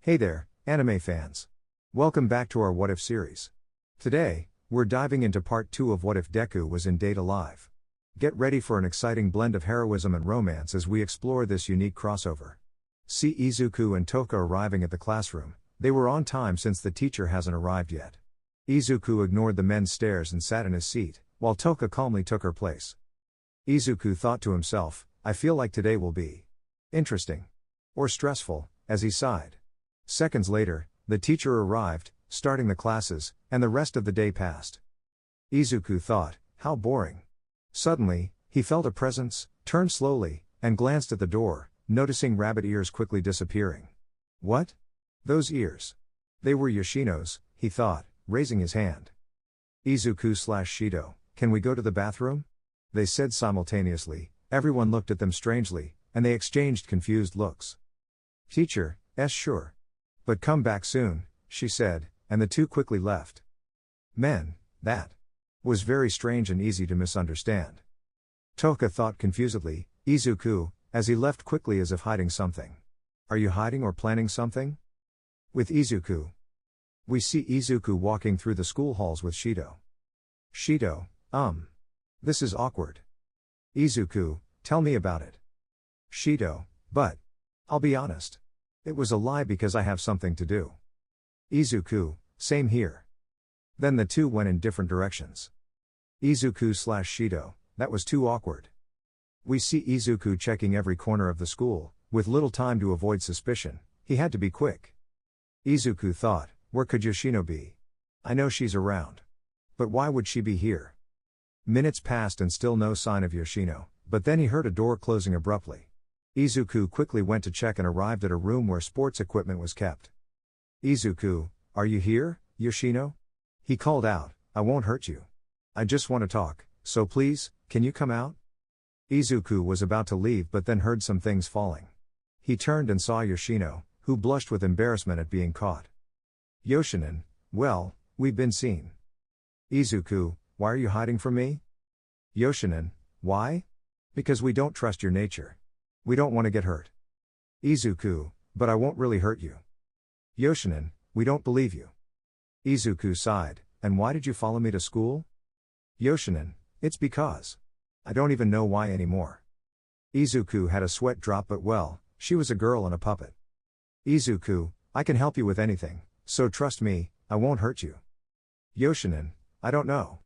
Hey there, anime fans. Welcome back to our What If series. Today, we're diving into part 2 of What If Deku was in Date A Live. Get ready for an exciting blend of heroism and romance as we explore this unique crossover. See Izuku and Toka arriving at the classroom. They were on time since the teacher hasn't arrived yet. Izuku ignored the men's stares and sat in his seat, while Toka calmly took her place. Izuku thought to himself, I feel like today will be interesting. Or stressful, as he sighed. Seconds later, the teacher arrived, starting the classes, and the rest of the day passed. Izuku thought, how boring. Suddenly, he felt a presence, turned slowly, and glanced at the door, noticing rabbit ears quickly disappearing. What? Those ears. They were Yoshino's, he thought, raising his hand. Izuku/Shido, can we go to the bathroom? They said simultaneously. Everyone looked at them strangely, and they exchanged confused looks. Teacher, sure. But come back soon, she said, and the two quickly left. Men, that was very strange and easy to misunderstand. Toka thought confusedly, Izuku, as he left quickly as if hiding something. Are you hiding or planning something? With Izuku. We see Izuku walking through the school halls with Shido. Shido, this is awkward. Izuku, tell me about it. Shido, but I'll be honest. It was a lie because I have something to do. Izuku, same here. Then the two went in different directions. Izuku/Shido, that was too awkward. We see Izuku checking every corner of the school, with little time to avoid suspicion. He had to be quick. Izuku thought, where could Yoshino be? I know she's around. But why would she be here? Minutes passed and still no sign of Yoshino, but then he heard a door closing abruptly. Izuku quickly went to check and arrived at a room where sports equipment was kept. Izuku, are you here, Yoshino? He called out, I won't hurt you. I just want to talk, so please, can you come out? Izuku was about to leave but then heard some things falling. He turned and saw Yoshino, who blushed with embarrassment at being caught. Yoshinin, well, we've been seen. Izuku, why are you hiding from me? Yoshinin, why? Because we don't trust your nature. We don't want to get hurt. Izuku, but I won't really hurt you. Yoshinin, we don't believe you. Izuku sighed, and why did you follow me to school? Yoshinin, it's because I don't even know why anymore. Izuku had a sweat drop but well, she was a girl and a puppet. Izuku, I can help you with anything, so trust me, I won't hurt you. Yoshinin, I don't know.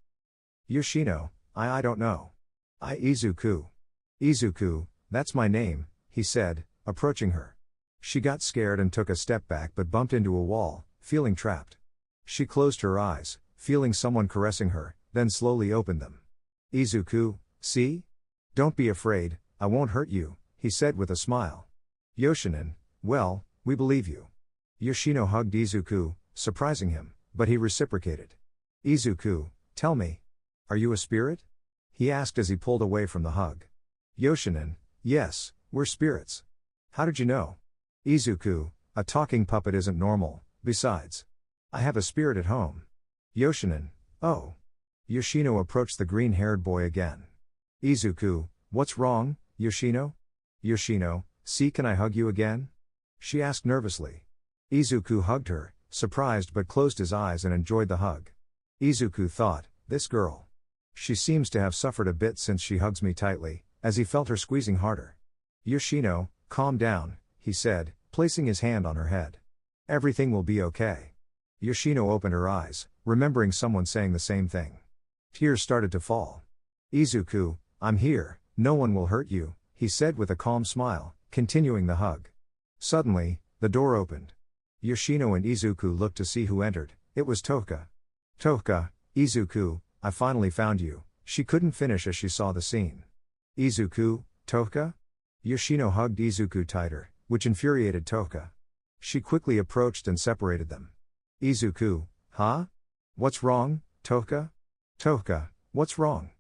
Yoshino, I don't know. Izuku. Izuku, that's my name, he said, approaching her. She got scared and took a step back but bumped into a wall, feeling trapped. She closed her eyes, feeling someone caressing her, then slowly opened them. Izuku, see? Don't be afraid, I won't hurt you, he said with a smile. Yoshinin, well, we believe you. Yoshino hugged Izuku, surprising him, but he reciprocated. Izuku, tell me. Are you a spirit? He asked as he pulled away from the hug. Yoshinin, yes, we're spirits. How did you know? Izuku, a talking puppet isn't normal, besides. I have a spirit at home. Yoshinin, oh. Yoshino approached the green-haired boy again. Izuku, what's wrong, Yoshino? Yoshino, see, can I hug you again? She asked nervously. Izuku hugged her, surprised but closed his eyes and enjoyed the hug. Izuku thought, this girl. She seems to have suffered a bit since she hugs me tightly, as he felt her squeezing harder. Yoshino, calm down, he said, placing his hand on her head. Everything will be okay. Yoshino opened her eyes, remembering someone saying the same thing. Tears started to fall. Izuku, I'm here, no one will hurt you, he said with a calm smile, continuing the hug. Suddenly, the door opened. Yoshino and Izuku looked to see who entered. It was Toka. Toka, Izuku, I finally found you, she couldn't finish as she saw the scene. Izuku, Toka? Yoshino hugged Izuku tighter, which infuriated Toka. She quickly approached and separated them. Izuku, huh? What's wrong, Toka? Toka, what's wrong?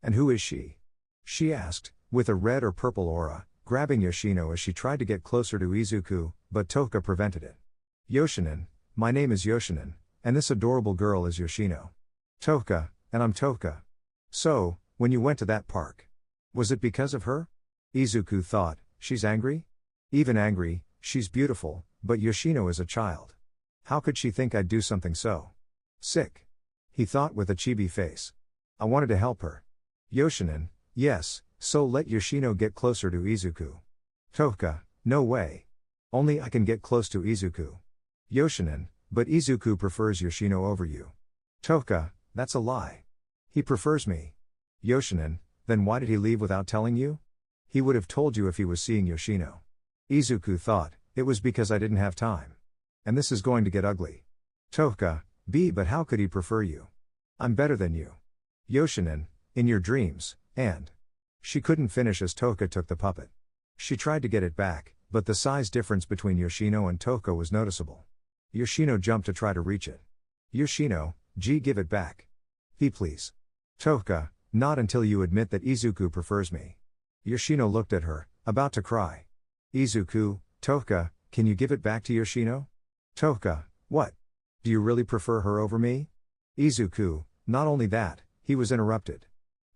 And who is she? She asked, with a red or purple aura, grabbing Yoshino as she tried to get closer to Izuku, but Toka prevented it. Yoshinin, my name is Yoshinin, and this adorable girl is Yoshino. Toka, and I'm Toka. So, when you went to that park, was it because of her? Izuku thought, she's angry? Even angry, she's beautiful, but Yoshino is a child. How could she think I'd do something so sick? He thought with a chibi face. I wanted to help her. Yoshinin, yes, so let Yoshino get closer to Izuku. Toka, no way. Only I can get close to Izuku. Yoshinin, but Izuku prefers Yoshino over you. Toka, that's a lie. He prefers me. Yoshinin, then why did he leave without telling you? He would have told you if he was seeing Yoshino. Izuku thought, it was because I didn't have time. And this is going to get ugly. Toka, but how could he prefer you? I'm better than you. Yoshinin, in your dreams, and. She couldn't finish as Toka took the puppet. She tried to get it back, but the size difference between Yoshino and Toka was noticeable. Yoshino jumped to try to reach it. Yoshino, give it back. Please. Toka, not until you admit that Izuku prefers me. Yoshino looked at her, about to cry. Izuku, Toka, can you give it back to Yoshino? Toka, what? Do you really prefer her over me? Izuku, not only that, he was interrupted.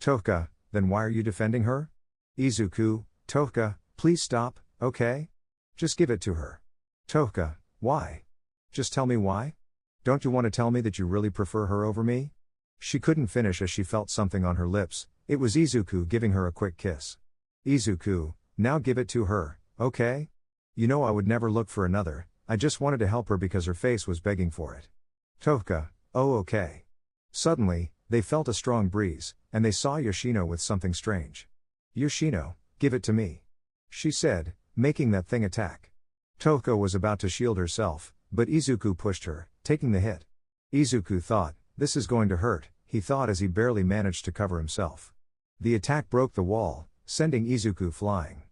Toka, then why are you defending her? Izuku, Toka, please stop, okay? Just give it to her. Toka, why? Just tell me why? Don't you want to tell me that you really prefer her over me? She couldn't finish as she felt something on her lips. It was Izuku giving her a quick kiss. Izuku, now give it to her, okay? You know I would never look for another, I just wanted to help her because her face was begging for it. Toka, oh okay. Suddenly, they felt a strong breeze, and they saw Yoshino with something strange. Yoshino, give it to me. She said, making that thing attack. Toka was about to shield herself, but Izuku pushed her, taking the hit. Izuku thought, this is going to hurt, he thought as he barely managed to cover himself. The attack broke the wall, sending Izuku flying.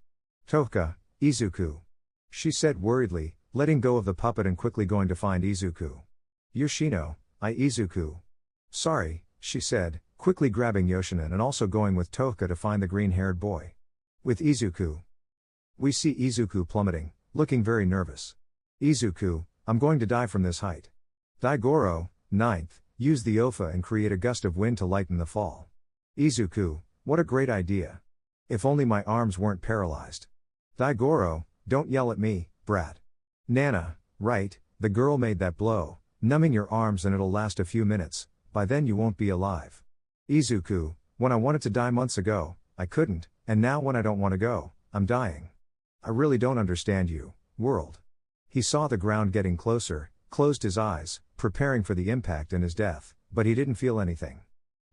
Toka, Izuku. She said worriedly, letting go of the puppet and quickly going to find Izuku. Yoshino, Izuku. Sorry, she said, quickly grabbing Yoshinin and also going with Toka to find the green-haired boy. With Izuku. We see Izuku plummeting, looking very nervous. Izuku, I'm going to die from this height. Daigoro, 9th, use the Ofa and create a gust of wind to lighten the fall. Izuku, what a great idea. If only my arms weren't paralyzed. Daigoro, don't yell at me, brat. Nana, right, the girl made that blow, numbing your arms and it'll last a few minutes, by then you won't be alive. Izuku, when I wanted to die months ago, I couldn't, and now when I don't want to go, I'm dying. I really don't understand you, world. He saw the ground getting closer, closed his eyes, preparing for the impact and his death, but he didn't feel anything.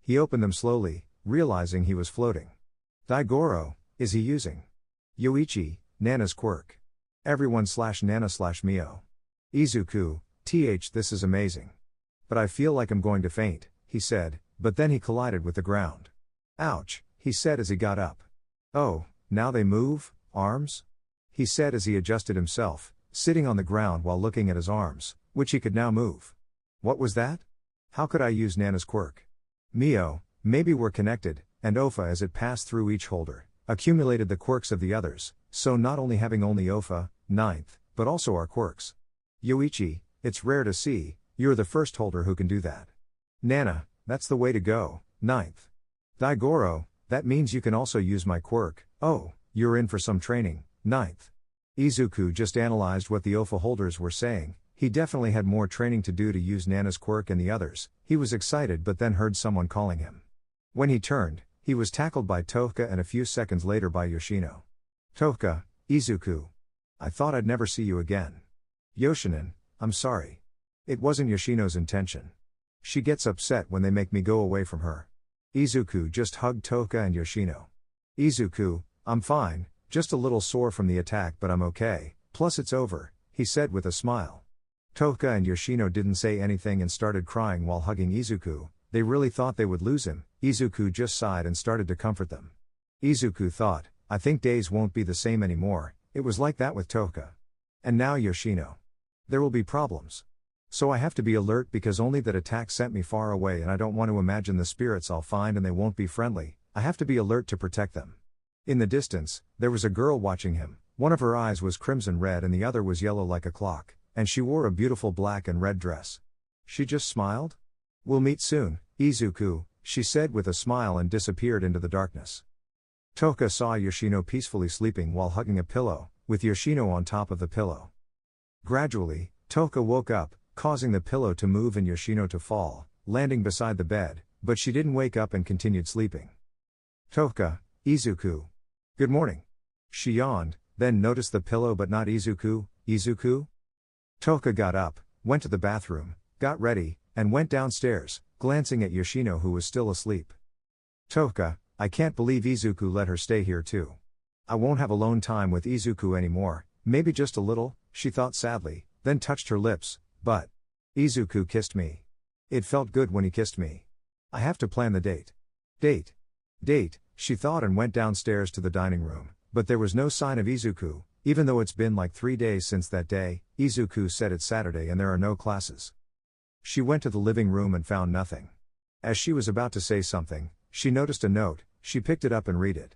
He opened them slowly, realizing he was floating. Daigoro, is he using Yoichi, Nana's quirk? Everyone/Nana/Mio. Izuku, this is amazing. But I feel like I'm going to faint, he said, but then he collided with the ground. Ouch, he said as he got up. Oh, now they move, arms? He said as he adjusted himself, sitting on the ground while looking at his arms, which he could now move. What was that? How could I use Nana's quirk? Mio, maybe we're connected, and Ofa as it passed through each holder, accumulated the quirks of the others, so not only having only Ofa, 9th, but also our quirks. Yoichi, it's rare to see, you're the first holder who can do that. Nana, that's the way to go, 9th. Daigoro, that means you can also use my quirk, oh, you're in for some training, 9th. Izuku just analyzed what the Ofa holders were saying, he definitely had more training to do to use Nana's quirk and the others, he was excited but then heard someone calling him. When he turned, he was tackled by Toka and a few seconds later by Yoshino. Toka, Izuku. I thought I'd never see you again. Yoshinin, I'm sorry. It wasn't Yoshino's intention. She gets upset when they make me go away from her. Izuku just hugged Toka and Yoshino. Izuku, I'm fine, just a little sore from the attack but I'm okay, plus it's over, he said with a smile. Toka and Yoshino didn't say anything and started crying while hugging Izuku, they really thought they would lose him. Izuku just sighed and started to comfort them. Izuku thought, I think days won't be the same anymore, it was like that with Toka. And now Yoshino. There will be problems. So I have to be alert because only that attack sent me far away and I don't want to imagine the spirits I'll find and they won't be friendly, I have to be alert to protect them. In the distance, there was a girl watching him, one of her eyes was crimson red and the other was yellow like a clock, and she wore a beautiful black and red dress. She just smiled? We'll meet soon, Izuku, she said with a smile and disappeared into the darkness. Toka saw Yoshino peacefully sleeping while hugging a pillow, with Yoshino on top of the pillow. Gradually, Toka woke up, causing the pillow to move and Yoshino to fall, landing beside the bed, but she didn't wake up and continued sleeping. Toka, Izuku. Good morning. She yawned, then noticed the pillow but not Izuku. Izuku? Toka got up, went to the bathroom, got ready, and went downstairs, glancing at Yoshino who was still asleep. Toka, I can't believe Izuku let her stay here too. I won't have alone time with Izuku anymore, maybe just a little, she thought sadly, then touched her lips, but Izuku kissed me. It felt good when he kissed me. I have to plan the date. Date, she thought and went downstairs to the dining room, but there was no sign of Izuku, even though it's been like 3 days since that day. Izuku said it's Saturday and there are no classes. She went to the living room and found nothing. As she was about to say something, she noticed a note. She picked it up and read it.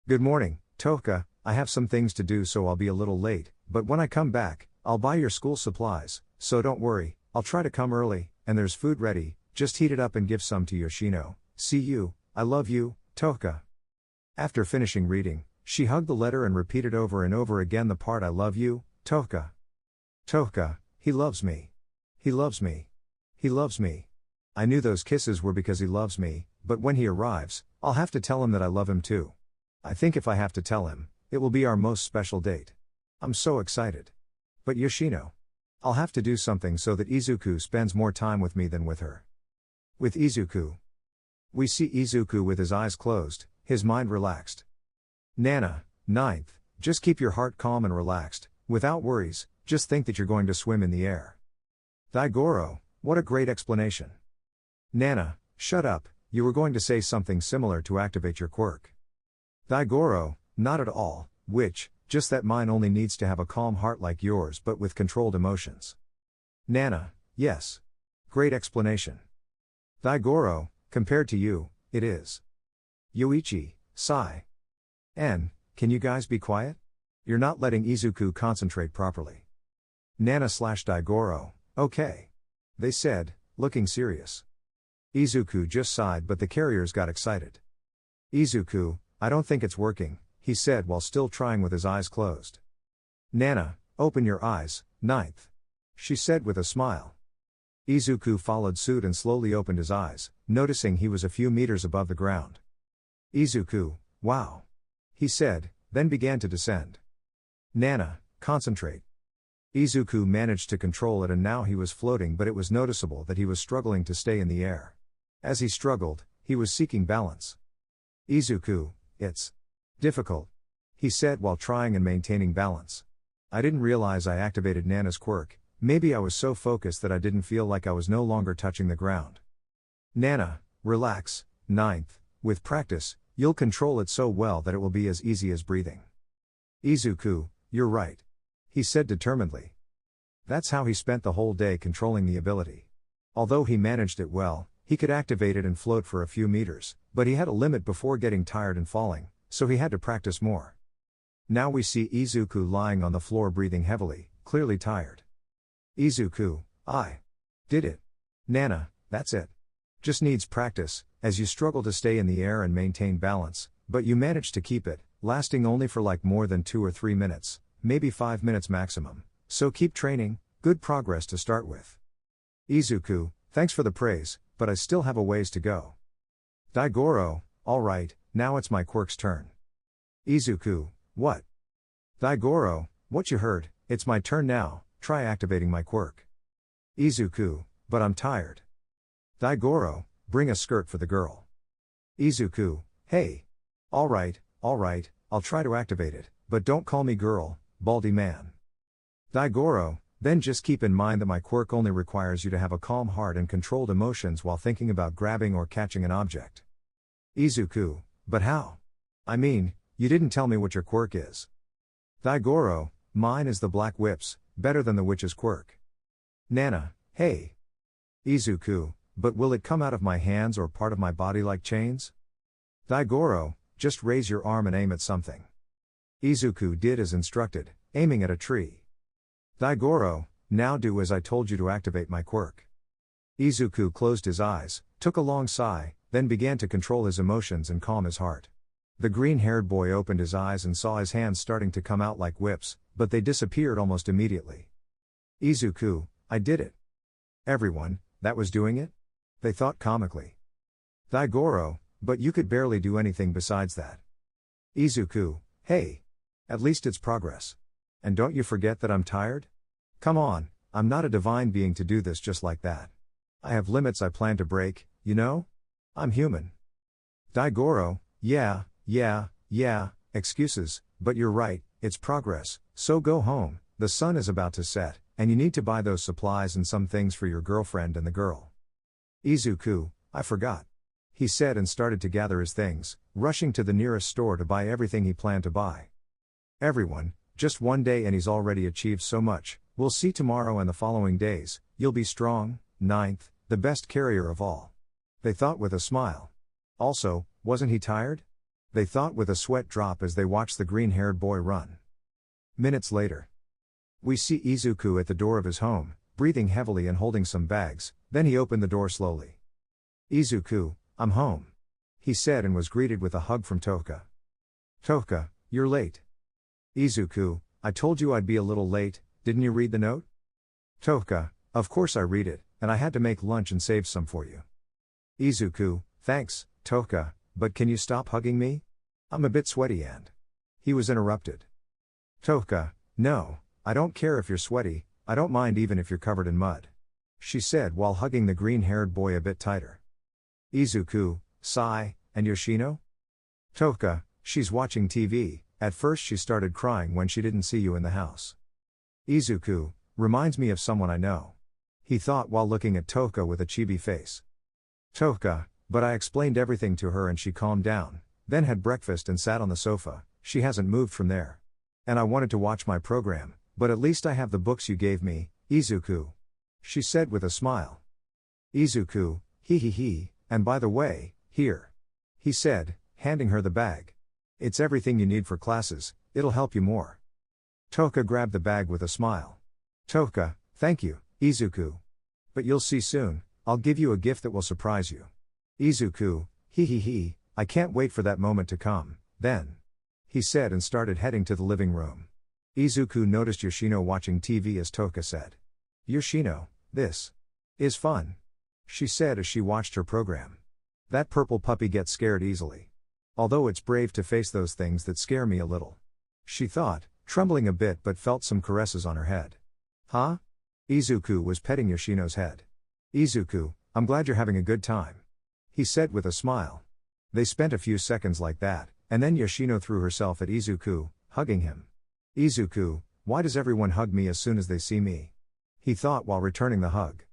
Good morning, Toka, I have some things to do so I'll be a little late, but when I come back, I'll buy your school supplies, so don't worry, I'll try to come early, and there's food ready, just heat it up and give some to Yoshino. See you, I love you, Toka. After finishing reading, she hugged the letter and repeated over and over again the part I love you, Toka. Toka, he loves me. He loves me. He loves me. I knew those kisses were because he loves me, but when he arrives, I'll have to tell him that I love him too. I think if I have to tell him, it will be our most special date. I'm so excited. But Yoshino. I'll have to do something so that Izuku spends more time with me than with her. With Izuku. We see Izuku with his eyes closed, his mind relaxed. Nana, 9th, just keep your heart calm and relaxed, without worries, just think that you're going to swim in the air. Daigoro, what a great explanation. Nana, shut up, you were going to say something similar to activate your quirk. Daigoro, not at all, just that mine only needs to have a calm heart like yours but with controlled emotions. Nana, yes. Great explanation. Daigoro, compared to you, it is. Yoichi, sigh. Can you guys be quiet? You're not letting Izuku concentrate properly. Nana/Daigoro, okay. They said, looking serious. Izuku just sighed but the carriers got excited. Izuku, I don't think it's working, he said while still trying with his eyes closed. Nana, open your eyes, 9th. She said with a smile. Izuku followed suit and slowly opened his eyes, noticing he was a few meters above the ground. Izuku, wow. He said, then began to descend. Nana, concentrate. Izuku managed to control it and now he was floating but it was noticeable that he was struggling to stay in the air. As he struggled, he was seeking balance. Izuku, it's difficult. He said while trying and maintaining balance. I didn't realize I activated Nana's quirk, maybe I was so focused that I didn't feel like I was no longer touching the ground. Nana, relax, 9th, with practice, you'll control it so well that it will be as easy as breathing. Izuku, you're right. He said determinedly. That's how he spent the whole day controlling the ability. Although he managed it well, he could activate it and float for a few meters, but he had a limit before getting tired and falling, so he had to practice more. Now we see Izuku lying on the floor breathing heavily, clearly tired. Izuku, I did it. Nana, that's it. Just needs practice, as you struggle to stay in the air and maintain balance, but you managed to keep it, lasting only for like more than 2 or 3 minutes, maybe 5 minutes maximum, so keep training, good progress to start with. Izuku, thanks for the praise, but I still have a ways to go. Daigoro, alright, now it's my quirk's turn. Izuku, what? Daigoro, what you heard, it's my turn now, try activating my quirk. Izuku, but I'm tired. Daigoro, bring a skirt for the girl. Izuku, hey. Alright, I'll try to activate it, but don't call me girl, baldy man. Daigoro, then just keep in mind that my quirk only requires you to have a calm heart and controlled emotions while thinking about grabbing or catching an object. Izuku, but how? I mean, you didn't tell me what your quirk is. Daigoro, mine is the black whips, better than the witch's quirk. Nana, hey. Izuku, but will it come out of my hands or part of my body like chains? Daigoro, just raise your arm and aim at something. Izuku did as instructed, aiming at a tree. Daigoro, now do as I told you to activate my quirk. Izuku closed his eyes, took a long sigh, then began to control his emotions and calm his heart. The green-haired boy opened his eyes and saw his hands starting to come out like whips, but they disappeared almost immediately. Izuku, I did it. Everyone, that was doing it? They thought comically. Daigoro, but you could barely do anything besides that. Izuku, hey. At least it's progress. And don't you forget that I'm tired? Come on, I'm not a divine being to do this just like that. I have limits I plan to break, you know? I'm human. Daigoro, yeah, excuses, but you're right, it's progress, so go home, the sun is about to set, and you need to buy those supplies and some things for your girlfriend and the girl. Izuku, I forgot. He said and started to gather his things, rushing to the nearest store to buy everything he planned to buy. Everyone, just one day and he's already achieved so much, we'll see tomorrow and the following days, you'll be strong, ninth, the best carrier of all. They thought with a smile. Also, wasn't he tired? They thought with a sweat drop as they watched the green-haired boy run. Minutes later. We see Izuku at the door of his home, breathing heavily and holding some bags, then he opened the door slowly. Izuku, I'm home. He said and was greeted with a hug from Toka. Toka, you're late. Izuku, I told you I'd be a little late, didn't you read the note? Toka, of course I read it, and I had to make lunch and save some for you. Izuku, thanks, Toka, but can you stop hugging me? I'm a bit sweaty and... He was interrupted. Toka, no, I don't care if you're sweaty, I don't mind even if you're covered in mud. She said while hugging the green-haired boy a bit tighter. Izuku, sigh, and Yoshino? Toka, she's watching TV, at first she started crying when she didn't see you in the house. Izuku, reminds me of someone I know. He thought while looking at Toka with a chibi face. Toka, but I explained everything to her and she calmed down, then had breakfast and sat on the sofa, she hasn't moved from there. And I wanted to watch my program, but at least I have the books you gave me, Izuku. She said with a smile. Izuku, he, and by the way, here. He said, handing her the bag. It's everything you need for classes, it'll help you more. Toka grabbed the bag with a smile. Toka, thank you, Izuku. But you'll see soon, I'll give you a gift that will surprise you. Izuku, he, I can't wait for that moment to come, then. He said and started heading to the living room. Izuku noticed Yoshino watching TV as Toka said. Yoshino, this is fun. She said as she watched her program. That purple puppy gets scared easily. Although it's brave to face those things that scare me a little. She thought, trembling a bit but felt some caresses on her head. Huh? Izuku was petting Yoshino's head. Izuku, I'm glad you're having a good time. He said with a smile. They spent a few seconds like that, and then Yoshino threw herself at Izuku, hugging him. Izuku, why does everyone hug me as soon as they see me? He thought while returning the hug.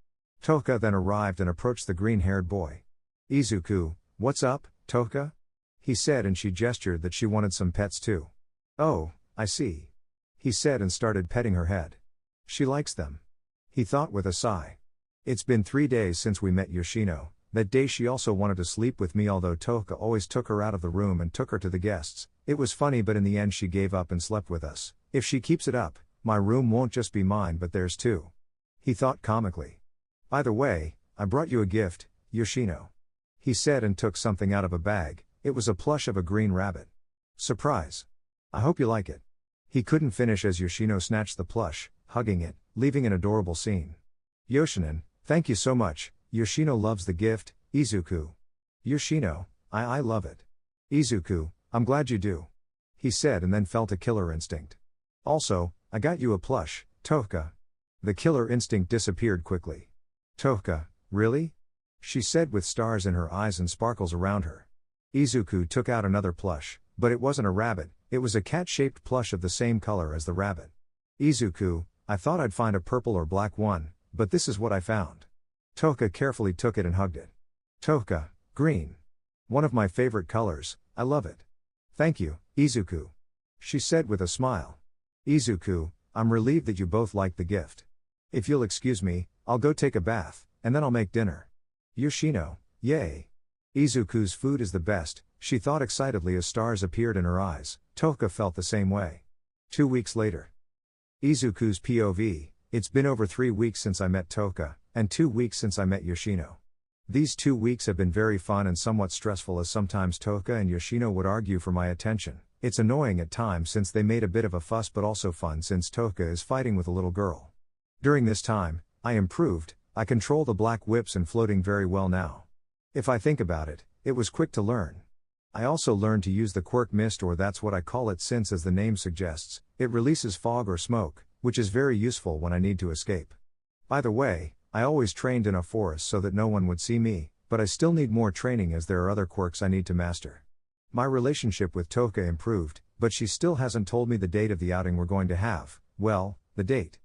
Toka then arrived and approached the green-haired boy. Izuku, what's up, Toka? He said and she gestured that she wanted some pets too. Oh, I see. He said and started petting her head. She likes them. He thought with a sigh. It's been 3 days since we met Yoshino. That day she also wanted to sleep with me although Toka always took her out of the room and took her to the guests. It was funny but in the end she gave up and slept with us. If she keeps it up, my room won't just be mine but theirs too. He thought comically. By the way, I brought you a gift, Yoshino. He said and took something out of a bag. It was a plush of a green rabbit. Surprise. I hope you like it. He couldn't finish as Yoshino snatched the plush, hugging it, leaving an adorable scene. Yoshinin, thank you so much. Yoshino loves the gift, Izuku. Yoshino, I love it. Izuku, I'm glad you do. He said and then felt a killer instinct. Also, I got you a plush, Toka. The killer instinct disappeared quickly. Toka, really? She said with stars in her eyes and sparkles around her. Izuku took out another plush, but it wasn't a rabbit, it was a cat-shaped plush of the same color as the rabbit. Izuku, I thought I'd find a purple or black one, but this is what I found. Toka carefully took it and hugged it. Toka, green. One of my favorite colors, I love it. Thank you, Izuku. She said with a smile. Izuku, I'm relieved that you both liked the gift. If you'll excuse me, I'll go take a bath, and then I'll make dinner. Yoshino, yay. Izuku's food is the best, she thought excitedly as stars appeared in her eyes. Toka felt the same way. 2 weeks later. Izuku's POV, it's been over 3 weeks since I met Toka, and 2 weeks since I met Yoshino. These 2 weeks have been very fun and somewhat stressful as sometimes Toka and Yoshino would argue for my attention. It's annoying at times since they made a bit of a fuss but also fun since Toka is fighting with a little girl. During this time, I improved. I control the black whips and floating very well now. If I think about it, it was quick to learn. I also learned to use the quirk mist, or that's what I call it, since as the name suggests, it releases fog or smoke, which is very useful when I need to escape. By the way, I always trained in a forest so that no one would see me, but I still need more training as there are other quirks I need to master. My relationship with Toka improved, but she still hasn't told me the date of the outing we're going to have. Well, the date.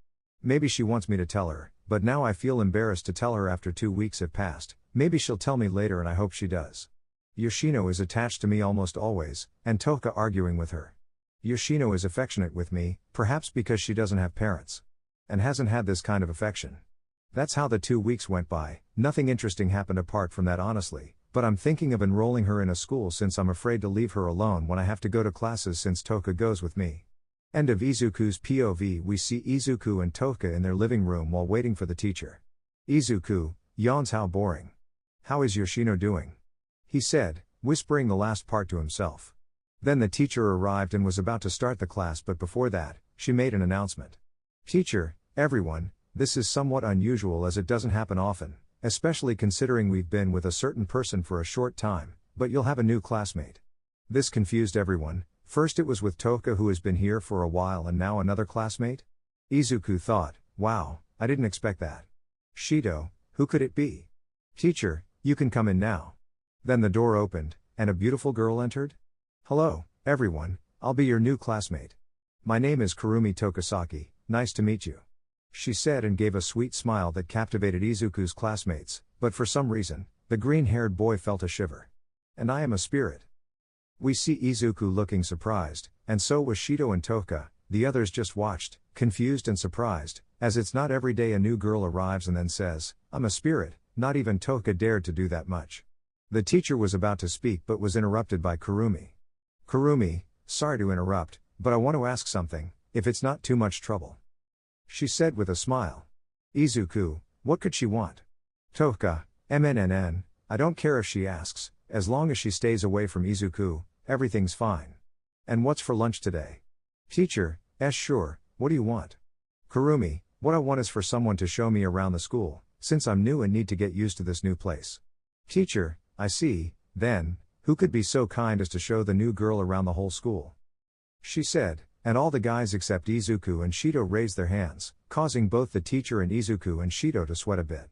Maybe she wants me to tell her, but now I feel embarrassed to tell her after 2 weeks have passed. Maybe she'll tell me later and I hope she does. Yoshino is attached to me almost always, and Toka arguing with her. Yoshino is affectionate with me, perhaps because she doesn't have parents. And hasn't had this kind of affection. That's how the 2 weeks went by. Nothing interesting happened apart from that, honestly, but I'm thinking of enrolling her in a school since I'm afraid to leave her alone when I have to go to classes since Toka goes with me. End of Izuku's POV. We see Izuku and Toka in their living room while waiting for the teacher. Izuku yawns. How boring. How is Yoshino doing? He said, whispering the last part to himself. Then the teacher arrived and was about to start the class, but before that, she made an announcement. Teacher, everyone, this is somewhat unusual as it doesn't happen often, especially considering we've been with a certain person for a short time, but you'll have a new classmate. This confused everyone. First it was with Toka, who has been here for a while, and now another classmate? Izuku thought, wow, I didn't expect that. Shido, who could it be? Teacher, you can come in now. Then the door opened, and a beautiful girl entered. Hello, everyone, I'll be your new classmate. My name is Kurumi Tokasaki, nice to meet you. She said and gave a sweet smile that captivated Izuku's classmates, but for some reason, the green-haired boy felt a shiver. And I am a spirit. We see Izuku looking surprised, and so was Shido and Toka. The others just watched, confused and surprised, as it's not every day a new girl arrives and then says, I'm a spirit. Not even Toka dared to do that much. The teacher was about to speak but was interrupted by Kurumi. Kurumi, sorry to interrupt, but I want to ask something, if it's not too much trouble. She said with a smile. Izuku, what could she want? Toka, I don't care if she asks, as long as she stays away from Izuku, everything's fine. And what's for lunch today? Teacher, sure, what do you want? Kurumi, what I want is for someone to show me around the school, since I'm new and need to get used to this new place. Teacher, I see, then, who could be so kind as to show the new girl around the whole school? She said, and all the guys except Izuku and Shido raised their hands, causing both the teacher and Izuku and Shido to sweat a bit.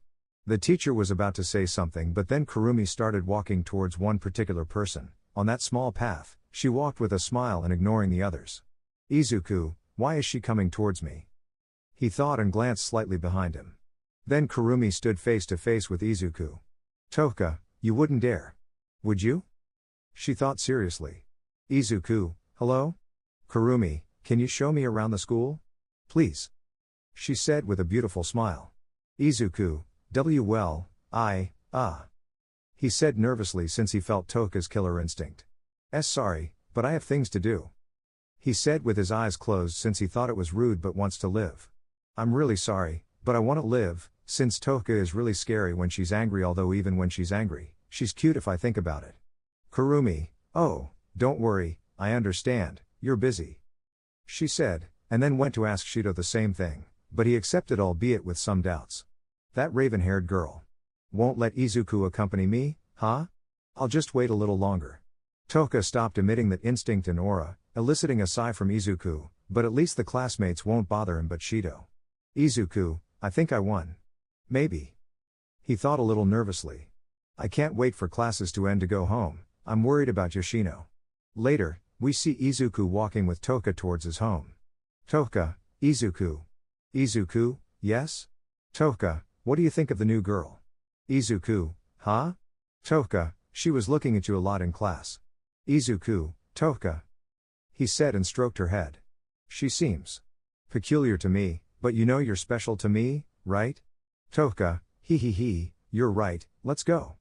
The teacher was about to say something, but then Kurumi started walking towards one particular person. On that small path, she walked with a smile and ignoring the others. Izuku, why is she coming towards me? He thought and glanced slightly behind him. Then Kurumi stood face to face with Izuku. Toka, you wouldn't dare. Would you? She thought seriously. Izuku, hello? Kurumi, can you show me around the school? Please. She said with a beautiful smile. Izuku, he said nervously since he felt Toka's killer instinct. Sorry, but I have things to do. He said with his eyes closed since he thought it was rude but wants to live. I'm really sorry, but I want to live, since Toka is really scary when she's angry, although even when she's angry, she's cute if I think about it. Kurumi, oh, don't worry, I understand, you're busy. She said, and then went to ask Shido the same thing, but he accepted, albeit with some doubts. That raven-haired girl. Won't let Izuku accompany me, huh? I'll just wait a little longer. Toka stopped emitting that instinct and aura, eliciting a sigh from Izuku, but at least the classmates won't bother him but Shido. Izuku, I think I won. Maybe. He thought a little nervously. I can't wait for classes to end to go home, I'm worried about Yoshino. Later, we see Izuku walking with Toka towards his home. Toka, Izuku. Izuku, yes? Toka, what do you think of the new girl? Izuku, huh? Toka, she was looking at you a lot in class. Izuku, Toka. He said and stroked her head. She seems peculiar to me, but you know you're special to me, right? Toka, you're right, let's go.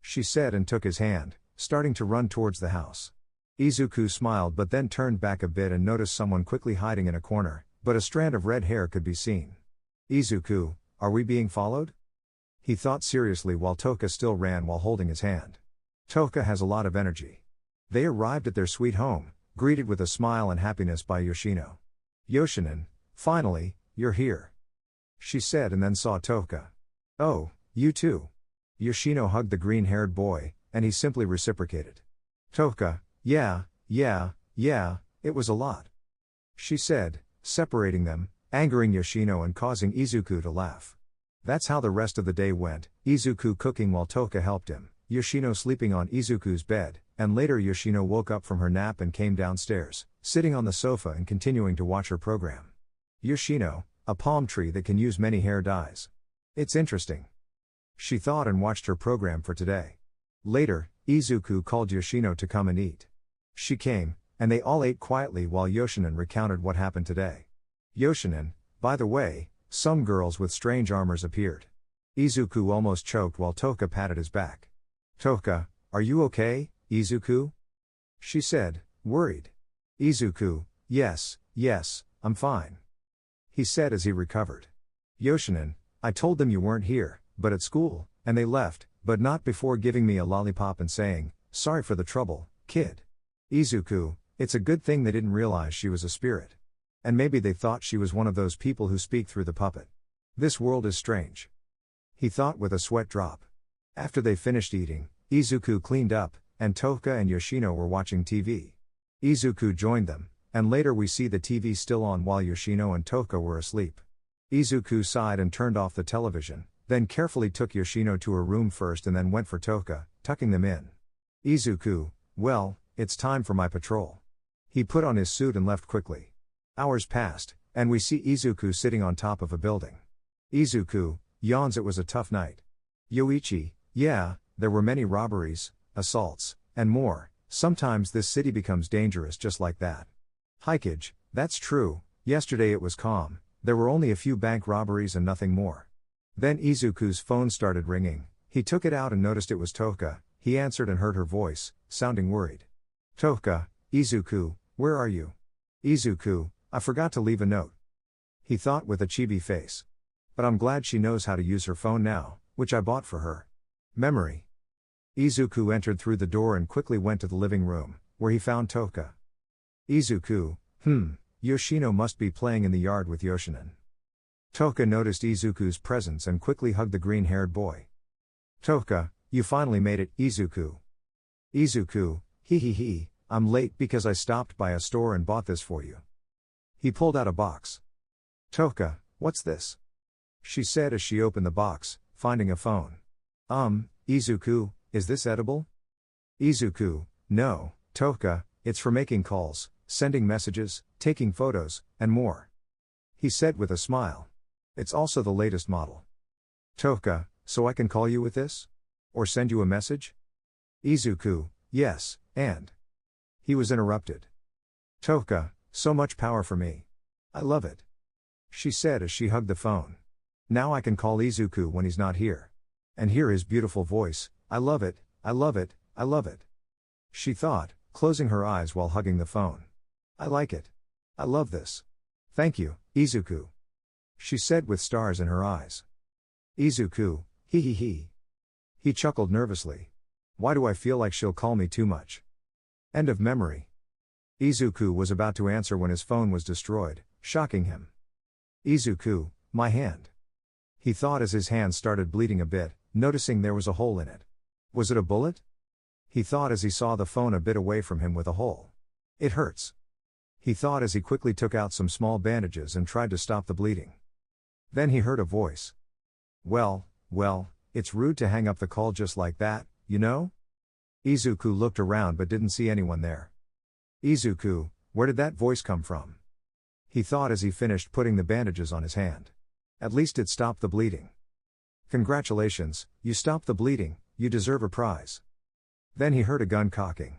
She said and took his hand, starting to run towards the house. Izuku smiled but then turned back a bit and noticed someone quickly hiding in a corner, but a strand of red hair could be seen. Izuku, are we being followed? He thought seriously while Toka still ran while holding his hand. Toka has a lot of energy. They arrived at their sweet home, greeted with a smile and happiness by Yoshino. Yoshinin, finally, you're here. she said and then saw Toka. Oh, you too. Yoshino hugged the green-haired boy, and he simply reciprocated. Toka, yeah, it was a lot. She said, separating them, angering Yoshino and causing Izuku to laugh. That's how the rest of the day went, Izuku cooking while Toka helped him, Yoshino sleeping on Izuku's bed, and later Yoshino woke up from her nap and came downstairs, sitting on the sofa and continuing to watch her program. Yoshino, a palm tree that can use many hair dyes. It's interesting. She thought and watched her program for today. Later, Izuku called Yoshino to come and eat. She came, and they all ate quietly while Yoshinin recounted what happened today. Yoshinin, by the way, some girls with strange armors appeared. Izuku almost choked while Toka patted his back. Toka, are you okay, Izuku? She said, worried. Izuku, yes, I'm fine. He said as he recovered. Yoshinin, I told them you weren't here, but at school, and they left, but not before giving me a lollipop and saying, sorry for the trouble, kid. Izuku, it's a good thing they didn't realize she was a spirit. And maybe they thought she was one of those people who speak through the puppet. This world is strange. He thought with a sweat drop. After they finished eating, Izuku cleaned up, and Toka and Yoshino were watching TV. Izuku joined them, and later we see the TV still on while Yoshino and Toka were asleep. Izuku sighed and turned off the television, then carefully took Yoshino to her room first and then went for Toka, tucking them in. Izuku, well, it's time for my patrol. He put on his suit and left quickly. Hours passed, and we see Izuku sitting on top of a building. Izuku yawns. It was a tough night. Yoichi, yeah, there were many robberies, assaults, and more. Sometimes this city becomes dangerous just like that. Hikage, that's true, yesterday it was calm, there were only a few bank robberies and nothing more. Then Izuku's phone started ringing, he took it out and noticed it was Toka, he answered and heard her voice, sounding worried. Toka, Izuku, where are you? Izuku, I forgot to leave a note. He thought with a chibi face. But I'm glad she knows how to use her phone now, which I bought for her. Memory. Izuku entered through the door and quickly went to the living room, where he found Toka. Izuku, Yoshino must be playing in the yard with Yoshinin. Toka noticed Izuku's presence and quickly hugged the green-haired boy. Toka, you finally made it, Izuku. Izuku, I'm late because I stopped by a store and bought this for you. He pulled out a box. Toka, what's this? She said as she opened the box, finding a phone. Izuku, is this edible? Izuku, no, Toka, it's for making calls, sending messages, taking photos, and more. He said with a smile. It's also the latest model. Toka, so I can call you with this? Or send you a message? Izuku, yes, and. He was interrupted. Toka, so much power for me. I love it. She said as she hugged the phone. Now I can call Izuku when he's not here. And hear his beautiful voice, I love it, I love it, I love it. She thought, closing her eyes while hugging the phone. I like it. I love this. Thank you, Izuku. She said with stars in her eyes. Izuku, He chuckled nervously. Why do I feel like she'll call me too much? End of memory. Izuku was about to answer when his phone was destroyed, shocking him. Izuku, my hand. He thought as his hand started bleeding a bit, noticing there was a hole in it. Was it a bullet? He thought as he saw the phone a bit away from him with a hole. It hurts. He thought as he quickly took out some small bandages and tried to stop the bleeding. Then he heard a voice. Well, it's rude to hang up the call just like that, you know? Izuku looked around but didn't see anyone there. Izuku, where did that voice come from? He thought as he finished putting the bandages on his hand. At least it stopped the bleeding. Congratulations, you stopped the bleeding, you deserve a prize. Then he heard a gun cocking.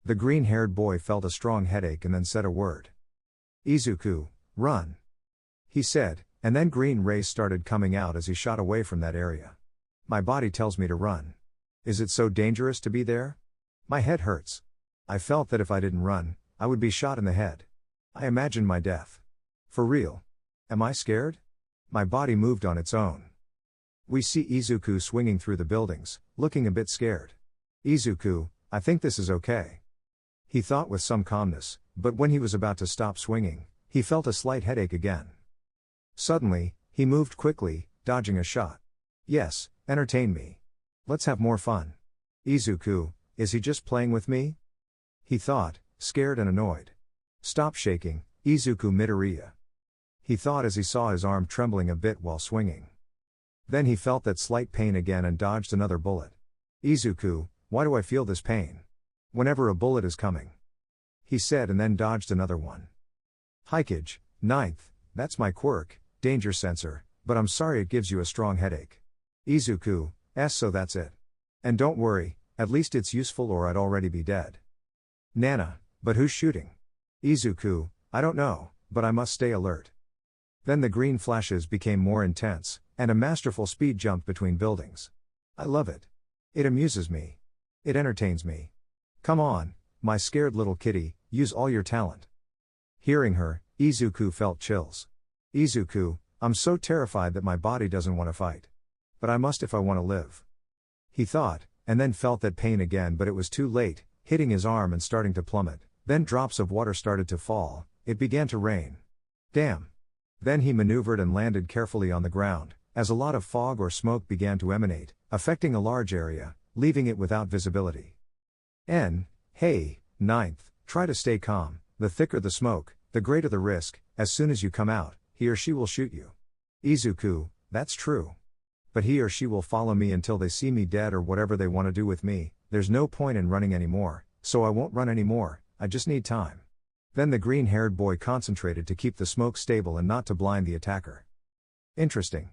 The green-haired boy felt a strong headache and then said a word. Izuku, run. He said, and then green rays started coming out as he shot away from that area. My body tells me to run. Is it so dangerous to be there? My head hurts. I felt that if I didn't run, I would be shot in the head. I imagined my death. For real. Am I scared? My body moved on its own. We see Izuku swinging through the buildings, looking a bit scared. Izuku, I think this is okay. He thought with some calmness, but when he was about to stop swinging, he felt a slight headache again. Suddenly, He moved quickly, dodging a shot. Yes, entertain me. Let's have more fun. Izuku, is he just playing with me? He thought, scared and annoyed. Stop shaking, Izuku Midoriya. He thought as he saw his arm trembling a bit while swinging. Then he felt that slight pain again and dodged another bullet. Izuku, why do I feel this pain? Whenever a bullet is coming. He said and then dodged another one. Hikage, 9th, that's my quirk, danger sensor, but I'm sorry it gives you a strong headache. Izuku, so that's it. And don't worry, at least it's useful or I'd already be dead. Nana, but who's shooting? Izuku, I don't know, but I must stay alert. Then the green flashes became more intense, and a masterful speed jumped between buildings. I love it. It amuses me. It entertains me. Come on, my scared little kitty, use all your talent. Hearing her, Izuku felt chills. Izuku, I'm so terrified that my body doesn't want to fight. But I must if I want to live. He thought, and then felt that pain again, but it was too late, hitting his arm and starting to plummet. Then drops of water started to fall, it began to rain. Damn. Then he maneuvered and landed carefully on the ground, as a lot of fog or smoke began to emanate, affecting a large area, leaving it without visibility. Hey, 9th, try to stay calm, the thicker the smoke, the greater the risk, as soon as you come out, he or she will shoot you. Izuku, that's true. But he or she will follow me until they see me dead or whatever they want to do with me, there's no point in running anymore, so I won't run anymore, I just need time. Then the green-haired boy concentrated to keep the smoke stable and not to blind the attacker. Interesting.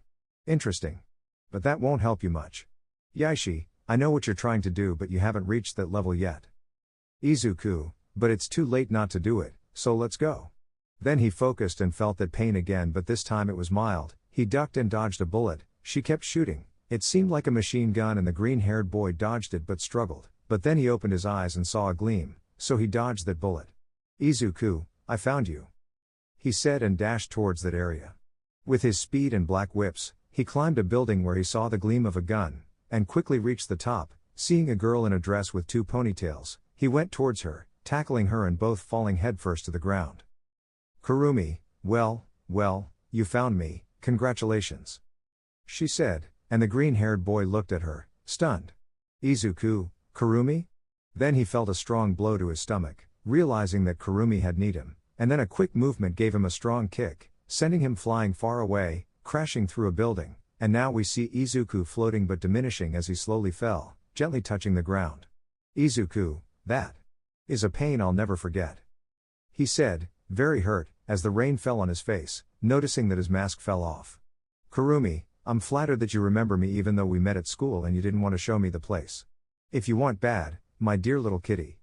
But that won't help you much. Yaeshi, I know what you're trying to do but you haven't reached that level yet. Izuku, but it's too late not to do it, so let's go. Then he focused and felt that pain again, but this time it was mild. He ducked and dodged a bullet. She kept shooting. It seemed like a machine gun and the green-haired boy dodged it but struggled. But then he opened his eyes and saw a gleam, so he dodged that bullet. Izuku, I found you. He said and dashed towards that area. With his speed and black whips, he climbed a building where he saw the gleam of a gun, and quickly reached the top. Seeing a girl in a dress with 2 ponytails, he went towards her, tackling her and both falling headfirst to the ground. Kurumi, well, you found me, congratulations. She said, and the green-haired boy looked at her, stunned. Izuku, Kurumi? Then he felt a strong blow to his stomach, realizing that Kurumi had kneed him, and then a quick movement gave him a strong kick, sending him flying far away, crashing through a building, and now we see Izuku floating but diminishing as he slowly fell, gently touching the ground. Izuku, that is a pain I'll never forget. He said, very hurt, as the rain fell on his face, noticing that his mask fell off. Kurumi, I'm flattered that you remember me even though we met at school and you didn't want to show me the place. If you want bad, my dear little kitty.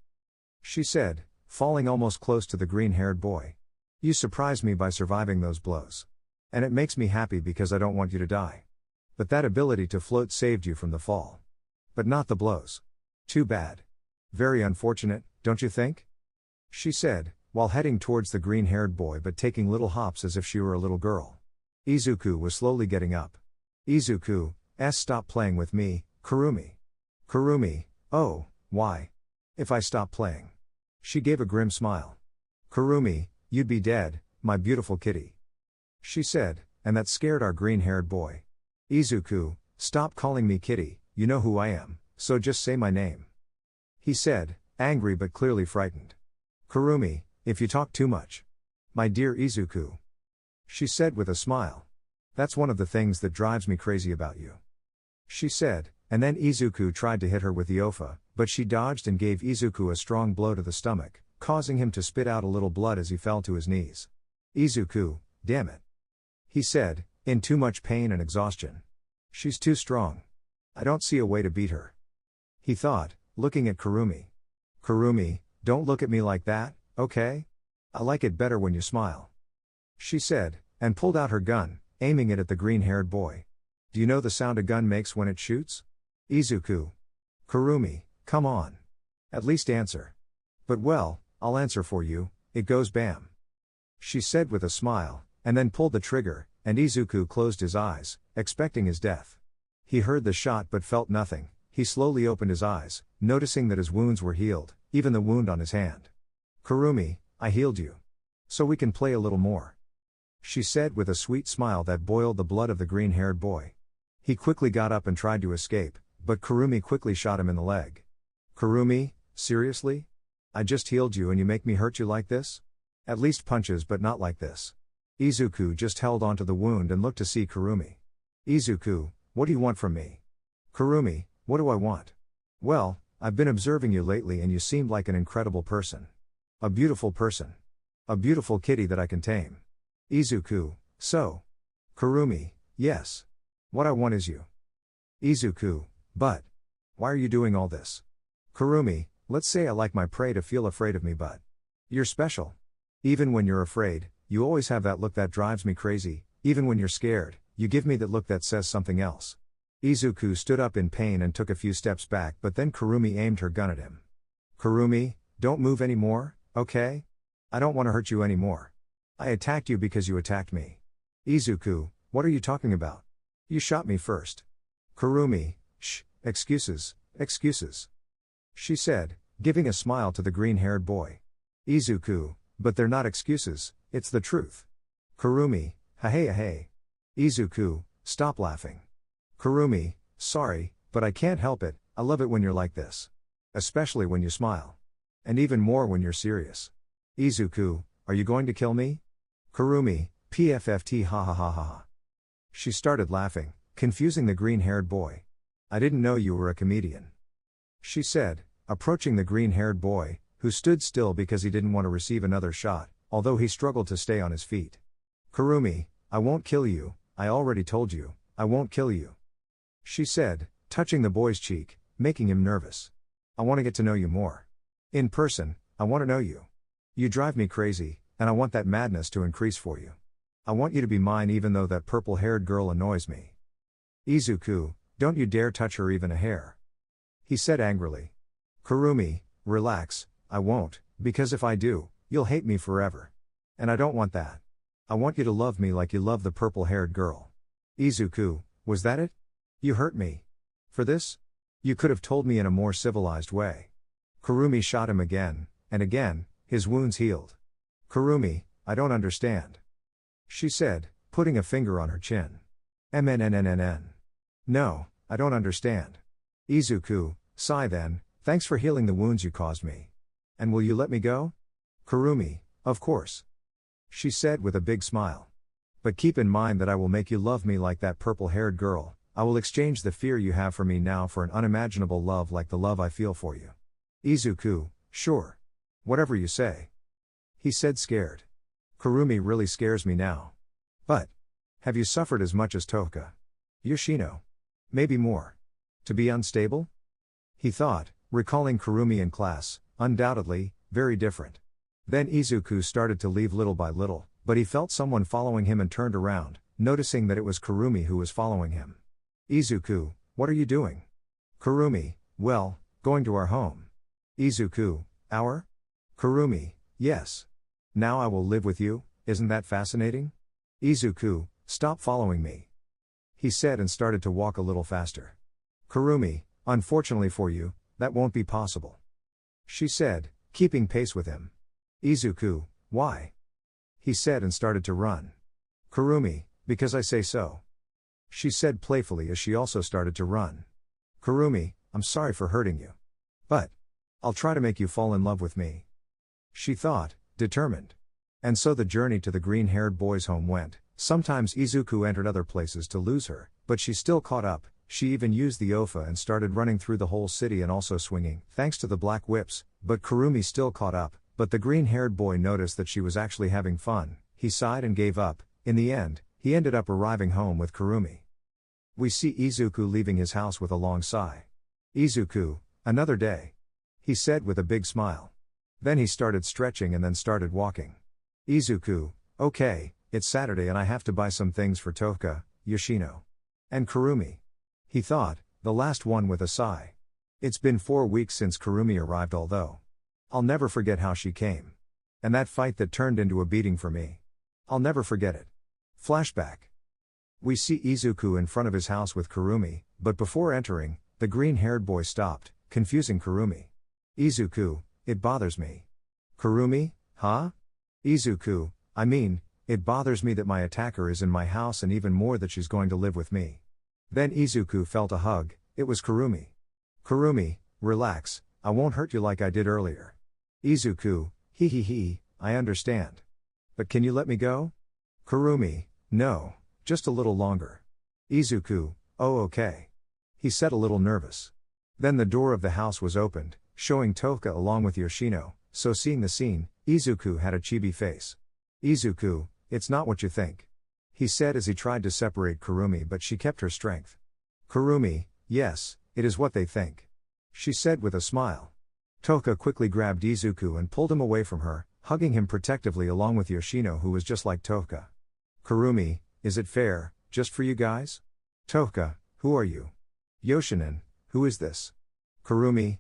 She said, falling almost close to the green-haired boy. You surprised me by surviving those blows. And it makes me happy because I don't want you to die. But that ability to float saved you from the fall. But not the blows. Too bad. Very unfortunate, don't you think? She said, while heading towards the green-haired boy but taking little hops as if she were a little girl. Izuku was slowly getting up. Izuku, stop playing with me, Kurumi. Kurumi, oh, why? If I stop playing. She gave a grim smile. Kurumi, you'd be dead, my beautiful kitty. She said, and that scared our green-haired boy. Izuku, stop calling me kitty, you know who I am, so just say my name. He said, angry but clearly frightened. Kurumi, if you talk too much. My dear Izuku. She said with a smile. That's one of the things that drives me crazy about you. She said, and then Izuku tried to hit her with the Ofa, but she dodged and gave Izuku a strong blow to the stomach, causing him to spit out a little blood as he fell to his knees. Izuku, damn it. He said, in too much pain and exhaustion. She's too strong. I don't see a way to beat her. He thought, looking at Kurumi. Kurumi, don't look at me like that, okay? I like it better when you smile. She said, and pulled out her gun, aiming it at the green-haired boy. Do you know the sound a gun makes when it shoots? Izuku. Kurumi, come on. At least answer. But well, I'll answer for you, it goes bam. She said with a smile, and then pulled the trigger, and Izuku closed his eyes, expecting his death. He heard the shot but felt nothing. He slowly opened his eyes, noticing that his wounds were healed, even the wound on his hand. Kurumi, I healed you. So we can play a little more. she said with a sweet smile that boiled the blood of the green-haired boy. He quickly got up and tried to escape, but Kurumi quickly shot him in the leg. Kurumi, seriously? I just healed you and you make me hurt you like this? At least punches but not like this. Izuku just held onto the wound and looked to see Kurumi. Izuku, what do you want from me? Kurumi, what do I want? Well, I've been observing you lately and you seemed like an incredible person. A beautiful person. A beautiful kitty that I can tame. Izuku, so. Kurumi, yes. What I want is you. Izuku, but. Why are you doing all this? Kurumi, let's say I like my prey to feel afraid of me but. You're special. Even when you're afraid, you always have that look that drives me crazy, even when you're scared, you give me that look that says something else. Izuku stood up in pain and took a few steps back but then Kurumi aimed her gun at him. Kurumi, don't move anymore, okay? I don't want to hurt you anymore. I attacked you because you attacked me. Izuku, what are you talking about? You shot me first. Kurumi, shh, excuses, excuses. She said, giving a smile to the green-haired boy. Izuku, but they're not excuses, it's the truth. Kurumi, hey. Izuku, stop laughing. Kurumi, sorry, but I can't help it, I love it when you're like this. Especially when you smile. And even more when you're serious. Izuku, are you going to kill me? Kurumi, pfft ha ha ha ha. She started laughing, confusing the green-haired boy. I didn't know you were a comedian. She said, approaching the green-haired boy, who stood still because he didn't want to receive another shot, although he struggled to stay on his feet. Kurumi, I won't kill you, I already told you, I won't kill you. She said, touching the boy's cheek, making him nervous. I want to get to know you more. In person, I want to know you. You drive me crazy, and I want that madness to increase for you. I want you to be mine even though that purple-haired girl annoys me. Izuku, don't you dare touch her even a hair. He said angrily. Kurumi, relax, I won't, because if I do, you'll hate me forever. And I don't want that. I want you to love me like you love the purple-haired girl. Izuku, was that it? You hurt me. For this? You could have told me in a more civilized way. Kurumi shot him again, and again, his wounds healed. Kurumi, I don't understand. She said, putting a finger on her chin. MNNNNN. No, I don't understand. Izuku, sigh then, thanks for healing the wounds you caused me. And will you let me go? Kurumi, of course. She said with a big smile. But keep in mind that I will make you love me like that purple-haired girl, I will exchange the fear you have for me now for an unimaginable love like the love I feel for you. Izuku, sure. Whatever you say. He said scared. Kurumi really scares me now. But. Have you suffered as much as Toka? Yoshino. Maybe more. To be unstable? He thought, recalling Kurumi in class, undoubtedly, very different. Then Izuku started to leave little by little, but he felt someone following him and turned around, noticing that it was Kurumi who was following him. Izuku, what are you doing? Kurumi, well, going to our home. Izuku, our? Kurumi, yes. Now I will live with you, isn't that fascinating? Izuku, stop following me. He said and started to walk a little faster. Kurumi, unfortunately for you, that won't be possible. She said, keeping pace with him. Izuku, why? He said and started to run. Kurumi, because I say so. She said playfully as she also started to run. Kurumi, I'm sorry for hurting you. But. I'll try to make you fall in love with me. She thought, determined. And so the journey to the green-haired boy's home went. Sometimes Izuku entered other places to lose her, but she still caught up. She even used the Ofa and started running through the whole city and also swinging, thanks to the black whips, but Kurumi still caught up, but the green-haired boy noticed that she was actually having fun. He sighed and gave up. In the end, he ended up arriving home with Kurumi. We see Izuku leaving his house with a long sigh. Izuku, another day. He said with a big smile. Then he started stretching and then started walking. Izuku, okay, it's Saturday and I have to buy some things for Toka, Yoshino. And Kurumi. He thought, the last one with a sigh. It's been 4 weeks since Kurumi arrived, although I'll never forget how she came. And that fight that turned into a beating for me. I'll never forget it. Flashback. We see Izuku in front of his house with Kurumi, but before entering, the green-haired boy stopped, confusing Kurumi. Izuku, it bothers me. Kurumi, huh? Izuku, I mean, It bothers me that my attacker is in my house and even more that she's going to live with me. Then Izuku felt a hug. It was Kurumi. Kurumi, relax, I won't hurt you like I did earlier. Izuku, he, I understand. But can you let me go? Kurumi, no, just a little longer. Izuku, oh okay. He said a little nervous. Then the door of the house was opened, showing Toka along with Yoshino, so seeing the scene, Izuku had a chibi face. Izuku, it's not what you think. He said as he tried to separate Kurumi, but she kept her strength. Kurumi, yes, it is what they think. She said with a smile. Toka quickly grabbed Izuku and pulled him away from her, hugging him protectively along with Yoshino, who was just like Toka. Kurumi, is it fair, just for you guys? Toka, who are you? Yoshinin, who is this? Kurumi,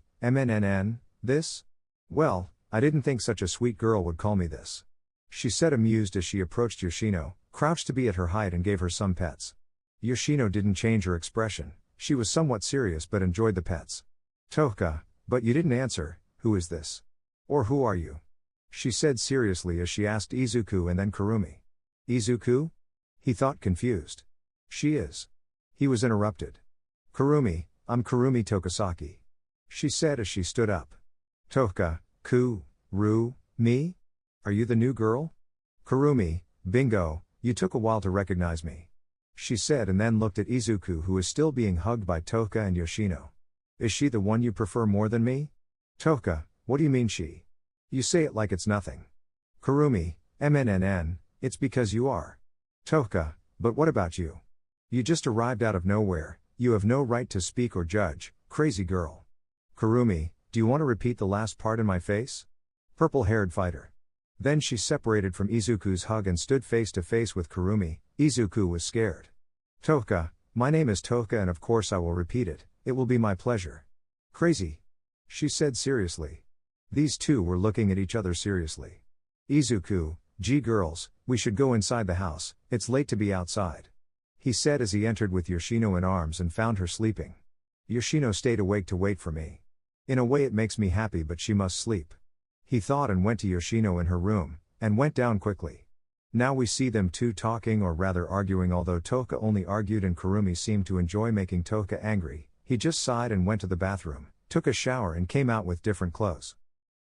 this? Well, I didn't think such a sweet girl would call me this. She said, amused as she approached Yoshino, crouched to be at her height, and gave her some pets. Yoshino didn't change her expression, she was somewhat serious but enjoyed the pets. Toka, but you didn't answer, who is this? Or who are you? She said seriously as she asked Izuku and then Kurumi. Izuku? He thought, confused. She is. He was interrupted. Kurumi, I'm Kurumi Tokasaki. She said as she stood up. Toka, me? Are you the new girl? Kurumi, bingo, you took a while to recognize me. She said and then looked at Izuku, who is still being hugged by Toka and Yoshino. Is she the one you prefer more than me? Toka, what do you mean she? You say it like it's nothing. Kurumi, it's because you are. Toka, but what about you? You just arrived out of nowhere, you have no right to speak or judge, crazy girl. Kurumi, do you want to repeat the last part in my face? Purple-haired fighter. Then she separated from Izuku's hug and stood face to face with Kurumi. Izuku was scared. Toka, my name is Toka and of course I will repeat it, it will be my pleasure. Crazy. She said seriously. These two were looking at each other seriously. Izuku, gee girls, we should go inside the house, it's late to be outside. He said as he entered with Yoshino in arms and found her sleeping. Yoshino stayed awake to wait for me. In a way it makes me happy, but she must sleep. He thought and went to Yoshino in her room, and went down quickly. Now we see them two talking, or rather arguing, although Toka only argued and Kurumi seemed to enjoy making Toka angry. He just sighed and went to the bathroom, took a shower and came out with different clothes.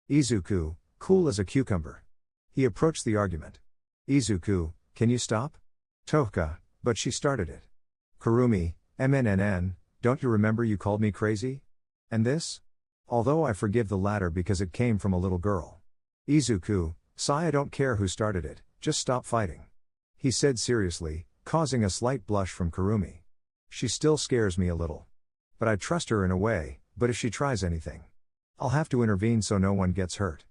Izuku, cool as a cucumber. He approached the argument. Izuku, can you stop? Toka, but she started it. Kurumi, don't you remember you called me crazy? And this? Although I forgive the latter because it came from a little girl. Izuku, I don't care who started it, just stop fighting. He said seriously, causing a slight blush from Kurumi. She still scares me a little. But I trust her in a way, but if she tries anything, I'll have to intervene so no one gets hurt.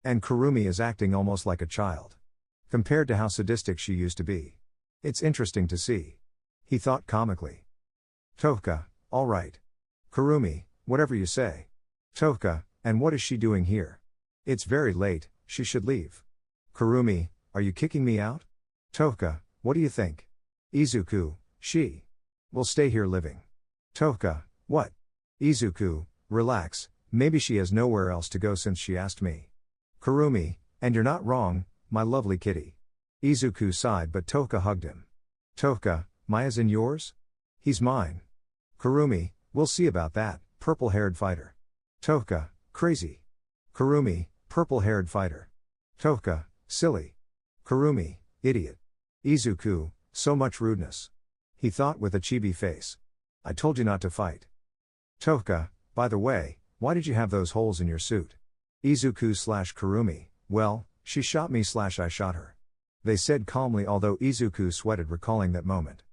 And Kurumi is acting almost like a child. Compared to how sadistic she used to be. It's interesting to see. He thought comically. Toka, alright. Kurumi, whatever you say. Toka, and what is she doing here? It's very late, she should leave. Kurumi, are you kicking me out? Toka, what do you think? Izuku, she will stay here living. Toka, what? Izuku, relax, maybe she has nowhere else to go since she asked me. Kurumi, and you're not wrong, my lovely kitty. Izuku sighed but Toka hugged him. Toka, Maya's in yours? He's mine. Kurumi, we'll see about that, purple-haired fighter. Toka, crazy. Kurumi, purple-haired fighter. Toka, silly. Kurumi, idiot. Izuku, so much rudeness. He thought with a chibi face. I told you not to fight. Toka, by the way, why did you have those holes in your suit? Izuku/Kurumi, well, she shot me/ I shot her. They said calmly, although Izuku sweated recalling that moment.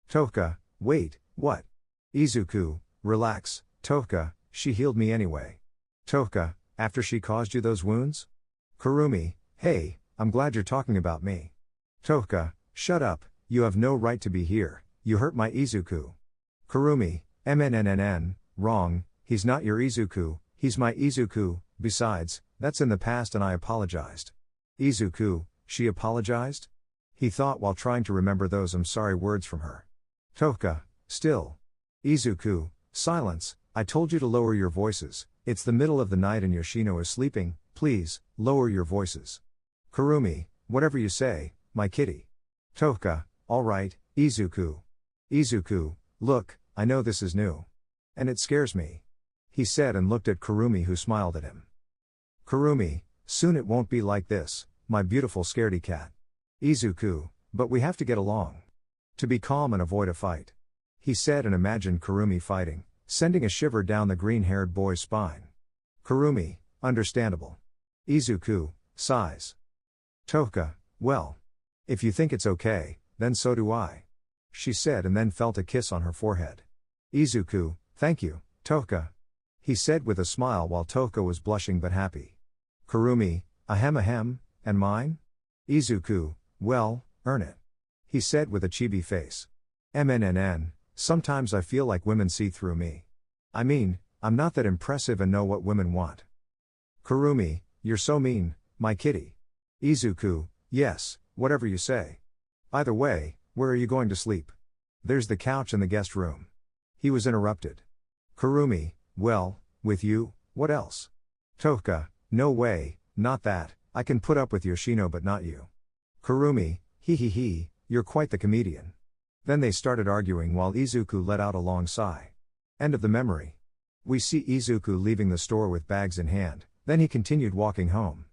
Toka, wait, what? Izuku, relax, Toka, she healed me anyway. Toka, after she caused you those wounds? Kurumi, hey, I'm glad you're talking about me. Toka, shut up, you have no right to be here, you hurt my Izuku. Kurumi, wrong, he's not your Izuku, he's my Izuku, besides, that's in the past and I apologized. Izuku, she apologized? He thought while trying to remember those I'm sorry words from her. Toka, still. Izuku, silence, I told you to lower your voices, it's the middle of the night and Yoshino is sleeping, please, lower your voices. Kurumi, whatever you say, my kitty. Tohka, alright, Izuku. Izuku, look, I know this is new. And it scares me. He said and looked at Kurumi, who smiled at him. Kurumi, soon it won't be like this, my beautiful scaredy cat. Izuku, but we have to get along. To be calm and avoid a fight. He said and imagined Kurumi fighting, sending a shiver down the green-haired boy's spine. Kurumi, understandable. Izuku, sighs. Tohka, well. If you think it's okay, then so do I. She said and then felt a kiss on her forehead. Izuku, thank you, Tohka. He said with a smile while Tohka was blushing but happy. Kurumi, ahem, and mine? Izuku, well, earn it. He said with a chibi face. MNNN, sometimes I feel like women see through me. I mean, I'm not that impressive and know what women want. Kurumi, you're so mean, my kitty. Izuku, yes, whatever you say. By the way, where are you going to sleep? There's the couch in the guest room. He was interrupted. Kurumi, well, with you, what else? Tohka, no way, not that, I can put up with Yoshino but not you. Kurumi, he, you're quite the comedian. Then they started arguing while Izuku let out a long sigh. End of the memory. We see Izuku leaving the store with bags in hand, then he continued walking home.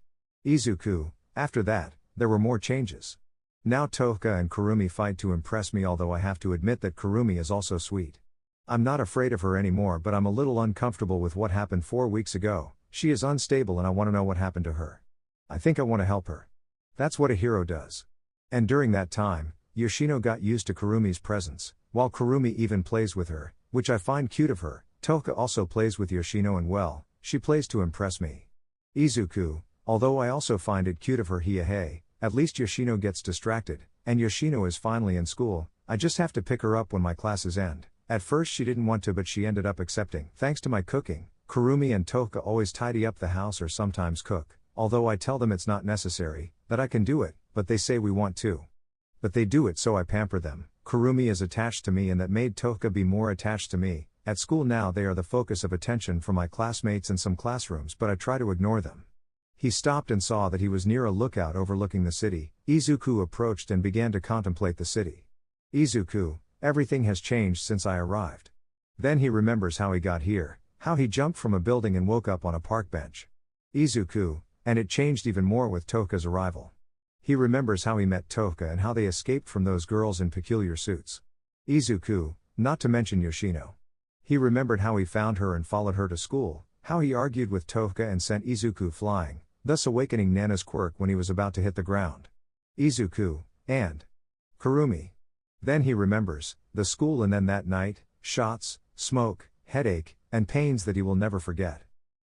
Izuku, after that, there were more changes. Now Tohka and Kurumi fight to impress me, although I have to admit that Kurumi is also sweet. I'm not afraid of her anymore, but I'm a little uncomfortable with what happened 4 weeks ago. She is unstable and I want to know what happened to her. I think I want to help her. That's what a hero does. And during that time, Yoshino got used to Kurumi's presence, while Kurumi even plays with her, which I find cute of her. Tohka also plays with Yoshino and well, she plays to impress me. Izuku, although I also find it cute of her. Hey, at least Yoshino gets distracted, and Yoshino is finally in school. I just have to pick her up when my classes end. At first she didn't want to, but she ended up accepting. Thanks to my cooking, Kurumi and Tohka always tidy up the house or sometimes cook, although I tell them it's not necessary, that I can do it, but they say we want to. But they do it, so I pamper them. Kurumi is attached to me and that made Tohka be more attached to me. At school now they are the focus of attention for my classmates in some classrooms, but I try to ignore them. He stopped and saw that he was near a lookout overlooking the city. Izuku approached and began to contemplate the city. Izuku, everything has changed since I arrived. Then he remembers how he got here, how he jumped from a building and woke up on a park bench. Izuku, and it changed even more with Tohka's arrival. He remembers how he met Tohka and how they escaped from those girls in peculiar suits. Izuku, not to mention Yoshino. He remembered how he found her and followed her to school, how he argued with Tohka and sent Izuku flying, thus awakening Nana's quirk when he was about to hit the ground. Izuku, and Kurumi. Then he remembers the school and then that night, shots, smoke, headache, and pains that he will never forget.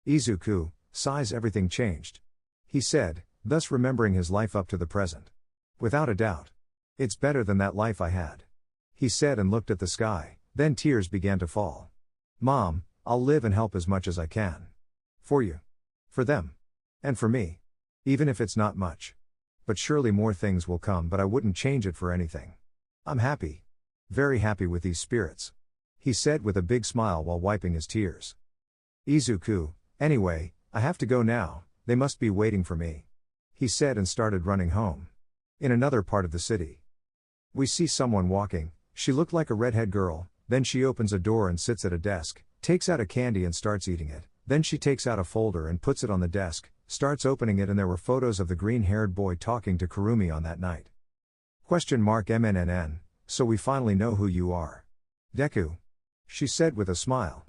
Izuku, sighs, everything changed. He said, thus remembering his life up to the present. Without a doubt. It's better than that life I had. He said and looked at the sky, then tears began to fall. Mom, I'll live and help as much as I can. For you. For them. And for me. Even if it's not much. But surely more things will come, but I wouldn't change it for anything. I'm happy. Very happy with these spirits. He said with a big smile while wiping his tears. Izuku, anyway, I have to go now, they must be waiting for me. He said and started running home. In another part of the city. We see someone walking. She looked like a redhead girl, then she opens a door and sits at a desk, takes out a candy and starts eating it, then she takes out a folder and puts it on the desk, starts opening it, and there were photos of the green-haired boy talking to Kurumi on that night. MNNN, so we finally know who you are. Deku. She said with a smile.